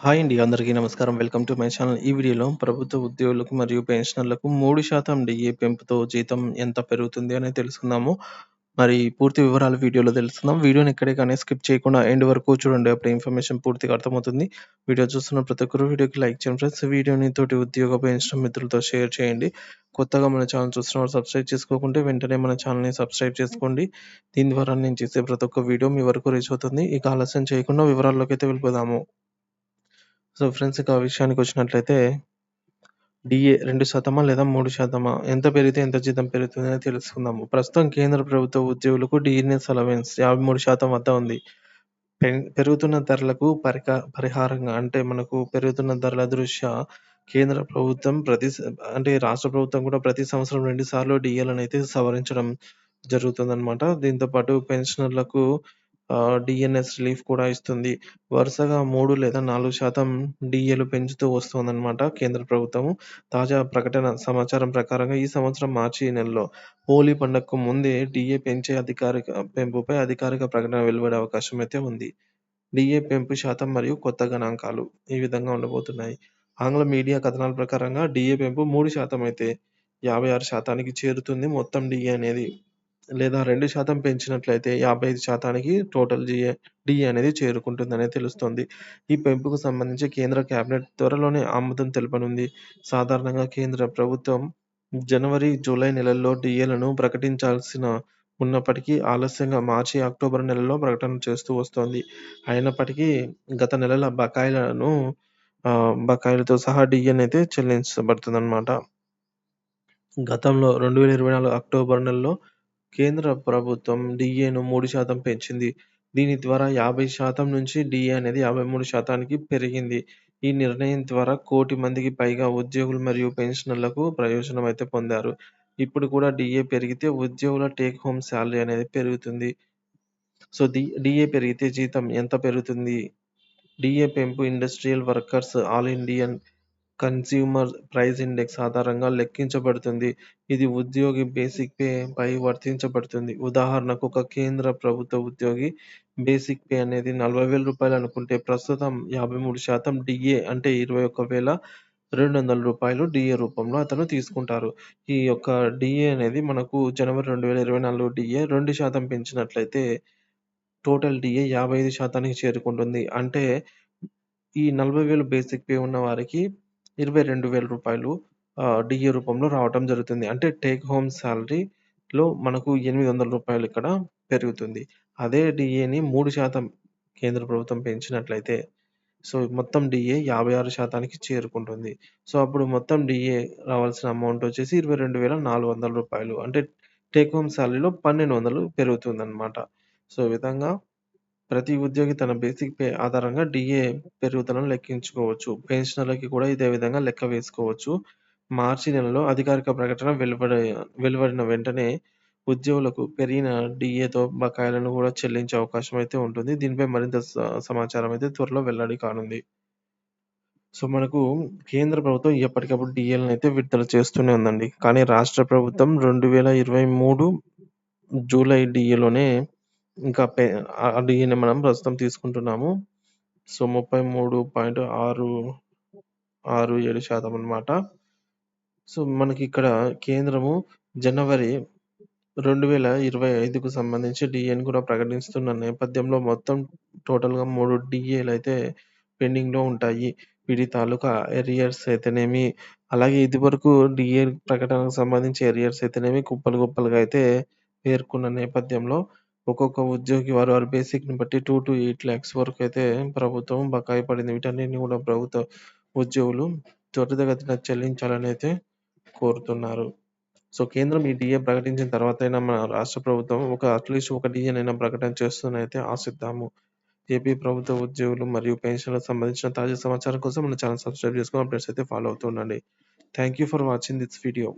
Hi అండి. అందరికీ నమస్కారం. Welcome to my channel. ఈ వీడియోలో ప్రభుత్వ ఉద్యోగులకు మరియు పెన్షనర్లకు 3% డీఏ పెంపుతో జీతం ఎంత పెరుగుతుంది అనేది తెలుసుకుందాము. మరి పూర్తి వివరాలు వీడియోలో తెలుసుకుందాం. వీడియోని ఎక్కడే కానీ స్కిప్ చేయకుండా ఎండ్ వరకు చూడండి. అప్పుడు ఇన్ఫర్మేషన్ పూర్తిగా అర్థమవుతుంది. వీడియో చూస్తున్న ప్రతి ఒక్కరు వీడియోకి లైక్ చేయండి ఫ్రెండ్స్. వీడియోని తోటి ఉద్యోగ పెన్షన్ మిత్రులతో షేర్ చేయండి. కొత్తగా మన ఛానల్ చూస్తున్న వారు సబ్స్క్రైబ్ చేసుకోకుంటే వెంటనే మన ఛానల్‌ని సబ్స్క్రైబ్ చేసుకోండి. దీని ద్వారా నేను చేసే ప్రతి ఒక్క వీడియో మీ వరకు రీచ్ అవుతుంది. ఇక ఆలస్యం చేయకుండా వివరాల్లోకైతే వెళ్ళిపోదాము. సో, ఫ్రెండ్స్ ఇక విషయానికొచ్చినట్లయితే డీఏ 2% లేదా 3% ఎంత పెరిగితే ఎంత జీతం పెరుగుతుందని తెలుసుకుందాము. ప్రస్తుతం కేంద్ర ప్రభుత్వ ఉద్యోగులకు డీఎన్ఎస్ అలవెన్స్ 53% వద్ద ఉంది. పెరుగుతున్న ధరలకు పరిహారంగా అంటే మనకు పెరుగుతున్న ధరల దృష్ట్యా కేంద్ర ప్రభుత్వం అంటే రాష్ట్ర ప్రభుత్వం కూడా ప్రతి సంవత్సరం 2 సార్లు డీఏలనైతే సవరించడం జరుగుతుందనమాట. దీంతో పాటు పెన్షనర్లకు డీఎన్ఎస్ రిలీఫ్ కూడా ఇస్తుంది. వరుసగా 3 లేదా 4% డీఏలు పెంచుతూ వస్తోందనమాట కేంద్ర ప్రభుత్వము. తాజా సమాచారం ప్రకారంగా ఈ సంవత్సరం మార్చి నెలలో హోలీ పండగకు ముందే డీఏ పెంపుపై అధికారిక ప్రకటన వెలువడే అవకాశం అయితే ఉంది. డీఏ పెంపు శాతం మరియు కొత్త గణాంకాలు ఈ విధంగా ఉండబోతున్నాయి. ఆంగ్ల మీడియా కథనాల ప్రకారంగా డీఏ పెంపు 3% అయితే 56%కి చేరుతుంది మొత్తం డీఏ అనేది. లేదా 2% పెంచినట్లయితే 55%కి టోటల్ డీఏ అనేది చేరుకుంటుందని తెలుస్తోంది. ఈ పెంపుకు సంబంధించి కేంద్ర కేబినెట్ త్వరలోనే ఆమోదం తెలపనుంది. సాధారణంగా కేంద్ర ప్రభుత్వం జనవరి, జూలై నెలల్లో డీఏలను ప్రకటించాల్సిన ఉన్నప్పటికీ ఆలస్యంగా మార్చి, అక్టోబర్ నెలలో ప్రకటన చేస్తూ వస్తోంది. అయినప్పటికీ గత నెలల బకాయిలతో సహా డీఏనైతే చెల్లించబడుతుందన్నమాట. గతంలో 2024 అక్టోబర్ నెలలో కేంద్ర ప్రభుత్వం డీఏను 3% పెంచింది. దీని ద్వారా 50% నుంచి డీఏ అనేది 53%కి పెరిగింది. ఈ నిర్ణయం ద్వారా 1,00,00,000 మందికి పైగా ఉద్యోగులు మరియు పెన్షనర్లకు ప్రయోజనం అయితే పొందారు. ఇప్పుడు కూడా డీఏ పెరిగితే ఉద్యోగుల టేక్ హోమ్ సాలరీ అనేది పెరుగుతుంది. సో, డీఏ పెరిగితే జీతం ఎంత పెరుగుతుంది? డీఏ పెంపు industrial workers all Indian consumer price index ఆధారంగా లెక్కించబడుతుంది. ఇది ఉద్యోగి బేసిక్ పే పై వర్తించబడుతుంది. ఉదాహరణకు ఒక కేంద్ర ప్రభుత్వ ఉద్యోగి బేసిక్ పే అనేది రూ. 40,000 అనుకుంటే ప్రస్తుతం 53% డీఏ అంటే రూ. 21,200 డీఏ రూపంలో అతను తీసుకుంటారు. ఈ యొక్క డీఏ అనేది మనకు జనవరి 2024 డీఏ 2% పెంచినట్లయితే టోటల్ డీఏ 55%కి చేరుకుంటుంది. అంటే ఈ 40,000 బేసిక్ పే ఉన్న వారికి రూ. 22,000 డీఏ రూపంలో రావటం జరుగుతుంది. అంటే టేక్ హోమ్ సాలరీలో మనకు రూ. 800 ఇక్కడ పెరుగుతుంది. అదే డీఏని 3% కేంద్ర ప్రభుత్వం పెంచినట్లయితే సో, మొత్తం డీఏ 56%కి చేరుకుంటుంది. సో, అప్పుడు మొత్తం డీఏ రావాల్సిన అమౌంట్ వచ్చేసి రూ. 22,400 అంటే టేక్ హోమ్ సాలరీలో 1,200 పెరుగుతుందన్నమాట. సో, ఈ విధంగా ప్రతి ఉద్యోగి తన బేసిక్ పే ఆధారంగా డీఏ పెరుగుదలను లెక్కించుకోవచ్చు. పెన్షనర్లకి కూడా ఇదే విధంగా లెక్క వేసుకోవచ్చు. మార్చి నెలలో అధికారిక ప్రకటన వెలువడిన వెంటనే ఉద్యోగులకు పెరిగిన డీఏతో బకాయిలను కూడా చెల్లించే అవకాశం అయితే ఉంటుంది. దీనిపై మరింత సమాచారం అయితే త్వరలో వెల్లడి కానుంది. సో, మనకు కేంద్ర ప్రభుత్వం ఎప్పటికప్పుడు డీఏలనైతే విడుదల చేస్తూనే ఉందండి. కానీ రాష్ట్ర ప్రభుత్వం 2023 జూలై డీఏలోనే ఇంకా ఆ డీఏని మనం ప్రస్తుతం తీసుకుంటున్నాము. సో, 33.667% అన్నమాట. సో, మనకిక్కడ కేంద్రము జనవరి 2025కు సంబంధించి డీఏని కూడా ప్రకటిస్తున్న నేపథ్యంలో మొత్తం టోటల్‌గా 3 డీఏలైతే పెండింగ్‌లో ఉంటాయి. వీటి తాలూకా ఎరియర్స్ అయితేనేమి, అలాగే ఇదివరకు డీఏ ప్రకటనకు సంబంధించి ఎరియర్స్ అయితేనేమి కుప్పలుగా అయితే పేర్కొన్న నేపథ్యంలో ఒక్కొక్క ఉద్యోగి వారి బేసిక్‌ని బట్టి 2-8 లాక్స్ వరకు అయితే ప్రభుత్వం బకాయి పడింది. వీటన్నిటిని కూడా ప్రభుత్వ ఉద్యోగులు త్వరితగతిన చెల్లించాలని అయితే కోరుతున్నారు. సో, కేంద్రం ఈ డీఏ ప్రకటించిన తర్వాతైనా మన రాష్ట్ర ప్రభుత్వం అట్‌లీస్ట్ ఒక డీఏనైనా ప్రకటన చేస్తుందనైతే ఆశిద్దాము. ఏపీ ప్రభుత్వ ఉద్యోగులు మరియు పెన్షన్‌లకు సంబంధించిన తాజా సమాచారం కోసం మన ఛానెల్ సబ్స్క్రైబ్ చేసుకొని అప్డేట్స్ అయితే ఫాలో అవుతూ ఉండండి. Thank you for watching this video.